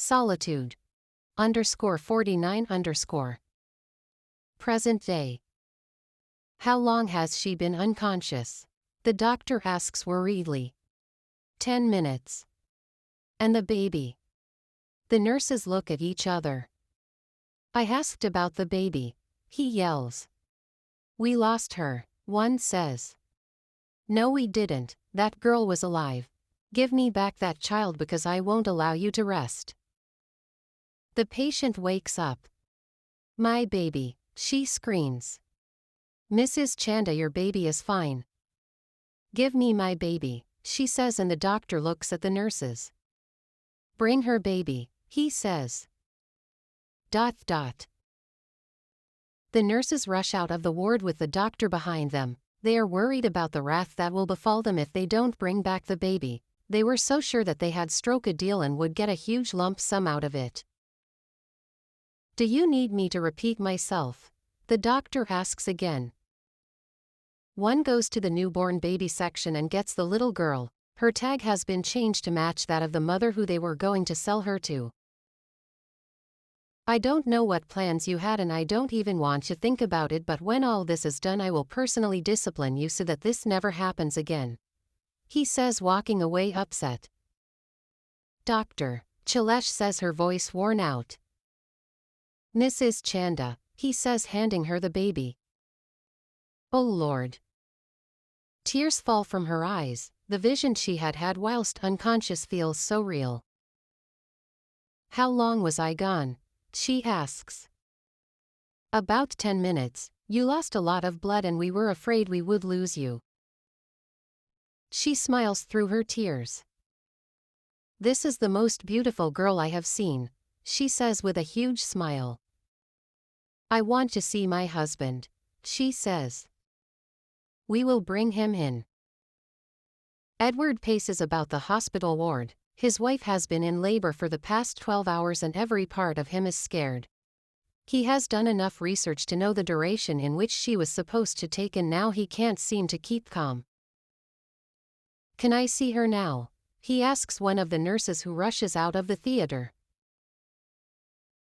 Solitude. _49_. Present day. How long has she been unconscious? The doctor asks worriedly. 10 minutes. And the baby? The nurses look at each other. I asked about the baby. He yells. We lost her, one says. No, we didn't. That girl was alive. Give me back that child because I won't allow you to rest. The patient wakes up. My baby, she screams. Mrs. Chanda, your baby is fine. Give me my baby, she says, and the doctor looks at the nurses. Bring her baby, he says. ... The nurses rush out of the ward with the doctor behind them. They are worried about the wrath that will befall them if they don't bring back the baby. They were so sure that they had struck a deal and would get a huge lump sum out of it. Do you need me to repeat myself? The doctor asks again. One goes to the newborn baby section and gets the little girl. Her tag has been changed to match that of the mother who they were going to sell her to. I don't know what plans you had and I don't even want to think about it, but when all this is done I will personally discipline you so that this never happens again. He says, walking away upset. Doctor, Chilesh says, her voice worn out. Mrs. Chanda, he says, handing her the baby. Oh Lord. Tears fall from her eyes. The vision she had had whilst unconscious feels so real. How long was I gone? She asks. About 10 minutes. You lost a lot of blood and we were afraid we would lose you. She smiles through her tears. This is the most beautiful girl I have seen, she says with a huge smile. I want to see my husband, she says. We will bring him in. Edward paces about the hospital ward. His wife has been in labor for the past 12 hours and every part of him is scared. He has done enough research to know the duration in which she was supposed to take, and now he can't seem to keep calm. Can I see her now? He asks one of the nurses who rushes out of the theater.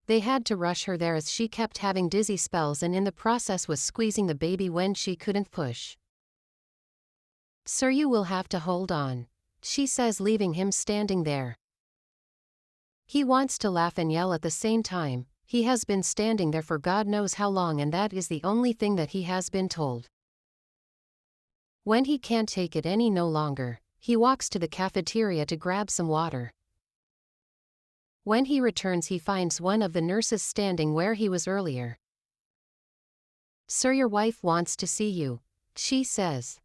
They had to rush her there as she kept having dizzy spells and in the process was squeezing the baby when she couldn't push. Sir, you will have to hold on, she says, leaving him standing there. He wants to laugh and yell at the same time. He has been standing there for God knows how long, and that is the only thing that he has been told. When he can't take it any no longer, he walks to the cafeteria to grab some water. When he returns he finds one of the nurses standing where he was earlier. Sir, your wife wants to see you, she says.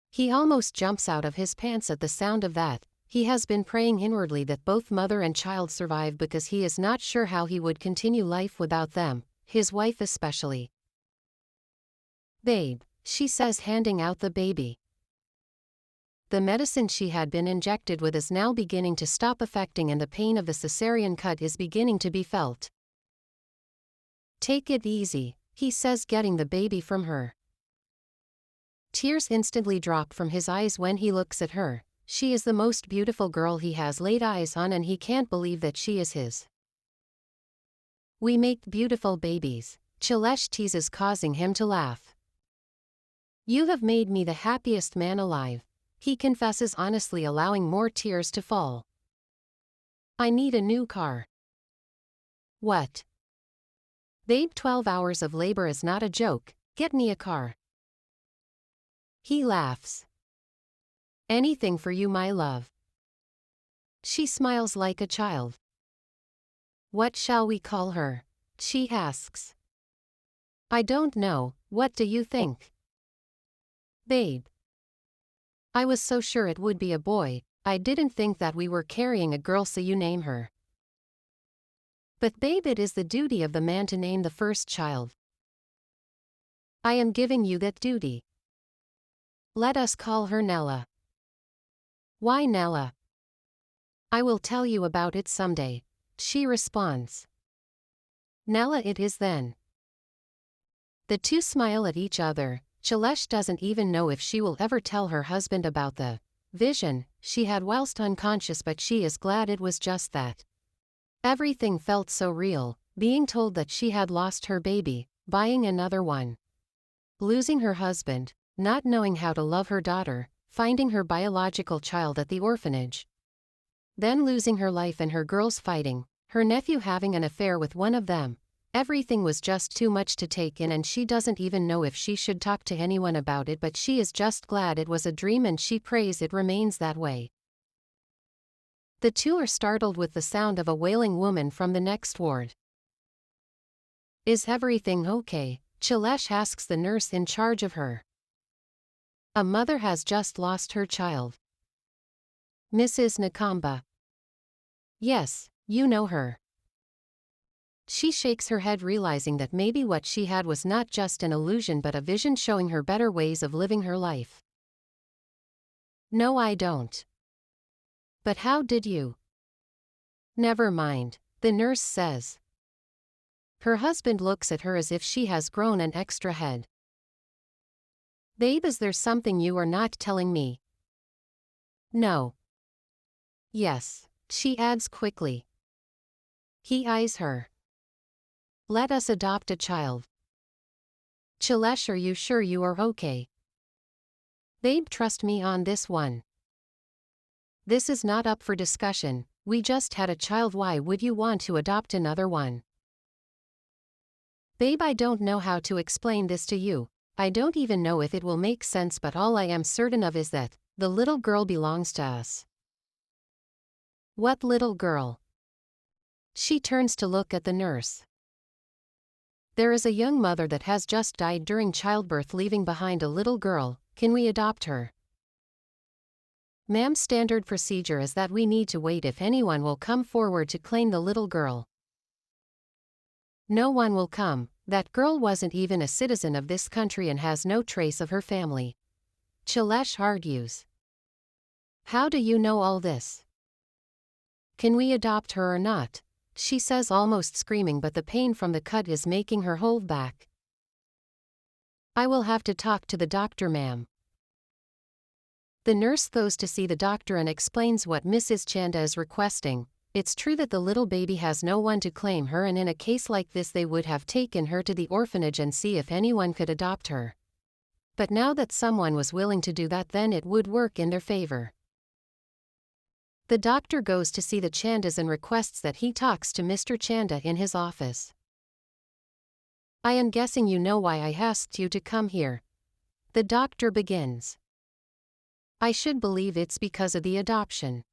He almost jumps out of his pants at the sound of that. He has been praying inwardly that both mother and child survive because he is not sure how he would continue life without them, his wife especially. Babe, she says, handing out the baby. The medicine she had been injected with is now beginning to stop affecting and the pain of the cesarean cut is beginning to be felt. Take it easy, he says, getting the baby from her. Tears instantly drop from his eyes when he looks at her. She is the most beautiful girl he has laid eyes on and he can't believe that she is his. We make beautiful babies, Chilesh teases, causing him to laugh. You have made me the happiest man alive, he confesses honestly, allowing more tears to fall. I need a new car. What? Babe, 12 hours of labor is not a joke, get me a car. He laughs. Anything for you, my love. She smiles like a child. What shall we call her? She asks. I don't know, what do you think? Babe. I was so sure it would be a boy, I didn't think that we were carrying a girl, so you name her. But babe, it is the duty of the man to name the first child. I am giving you that duty. Let us call her Nella. Why Nella? I will tell you about it someday, she responds. Nella it is then. The two smile at each other. Chilesh doesn't even know if she will ever tell her husband about the vision she had whilst unconscious, but she is glad it was just that. Everything felt so real, being told that she had lost her baby, buying another one, losing her husband, not knowing how to love her daughter, finding her biological child at the orphanage, then losing her life and her girls fighting, her nephew having an affair with one of them. Everything was just too much to take in, and she doesn't even know if she should talk to anyone about it, but she is just glad it was a dream and she prays it remains that way. The two are startled with the sound of a wailing woman from the next ward. Is everything okay? Chilesh asks the nurse in charge of her. A mother has just lost her child. Mrs. Nakamba. Yes, you know her. She shakes her head, realizing that maybe what she had was not just an illusion but a vision showing her better ways of living her life. No, I don't. But how did you? Never mind, the nurse says. Her husband looks at her as if she has grown an extra head. Babe, is there something you are not telling me? No. Yes, she adds quickly. He eyes her. Let us adopt a child. Chilesh, are you sure you are okay? Babe, trust me on this one. This is not up for discussion, we just had a child, why would you want to adopt another one? Babe, I don't know how to explain this to you, I don't even know if it will make sense, but all I am certain of is that the little girl belongs to us. What little girl? She turns to look at the nurse. There is a young mother that has just died during childbirth, leaving behind a little girl. Can we adopt her? Ma'am, standard procedure is that we need to wait if anyone will come forward to claim the little girl. No one will come. That girl wasn't even a citizen of this country and has no trace of her family. Chilesh argues. How do you know all this? Can we adopt her or not? She says, almost screaming, but the pain from the cut is making her hold back. I will have to talk to the doctor, ma'am. The nurse goes to see the doctor and explains what Mrs. Chanda is requesting. It's true that the little baby has no one to claim her, and in a case like this they would have taken her to the orphanage and see if anyone could adopt her. But now that someone was willing to do that, then it would work in their favor. The doctor goes to see the Chandas and requests that he talks to Mr. Chanda in his office. I am guessing you know why I asked you to come here. The doctor begins. I should believe it's because of the adoption.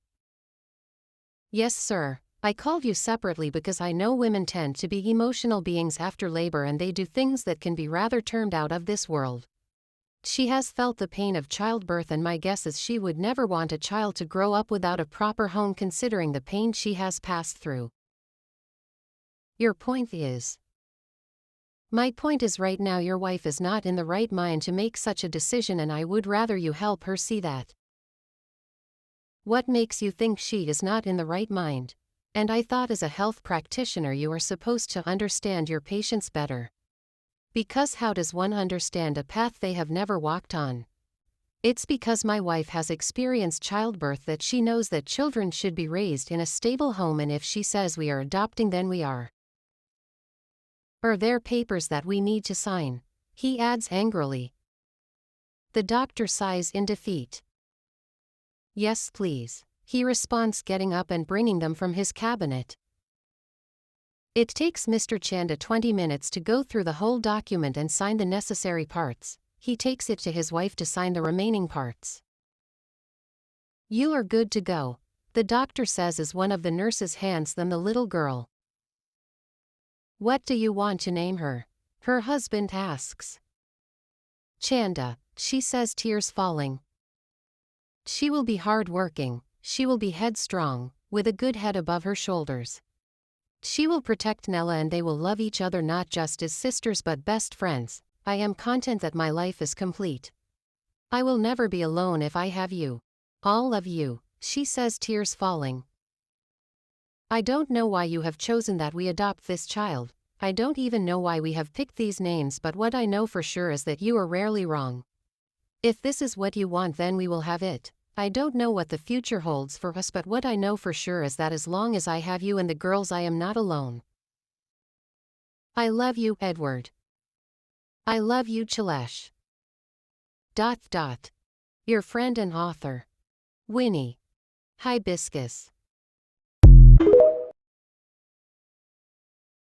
Yes, sir. I called you separately because I know women tend to be emotional beings after labor, and they do things that can be rather termed out of this world. She has felt the pain of childbirth, and my guess is she would never want a child to grow up without a proper home, considering the pain she has passed through. Your point is? My point is, right now your wife is not in the right mind to make such a decision, and I would rather you help her see that. What makes you think she is not in the right mind? And I thought as a health practitioner you are supposed to understand your patients better. Because how does one understand a path they have never walked on? It's because my wife has experienced childbirth that she knows that children should be raised in a stable home, and if she says we are adopting, then we are. Are there papers that we need to sign? He adds angrily. The doctor sighs in defeat. Yes, please, he responds, getting up and bringing them from his cabinet. It takes Mr. Chanda 20 minutes to go through the whole document and sign the necessary parts. He takes it to his wife to sign the remaining parts. You are good to go, the doctor says as one of the nurses hands them the little girl. What do you want to name her? Her husband asks. Chanda, she says, tears falling. She will be hard-working, she will be headstrong, with a good head above her shoulders. She will protect Nella, and they will love each other not just as sisters but best friends. I am content that my life is complete. I will never be alone if I have you. All of you, she says, tears falling. I don't know why you have chosen that we adopt this child. I don't even know why we have picked these names, but what I know for sure is that you are rarely wrong. If this is what you want, then we will have it. I don't know what the future holds for us, but what I know for sure is that as long as I have you and the girls, I am not alone. I love you, Edward. I love you, Chalesh. Your friend and author, Winnie. Hibiscus.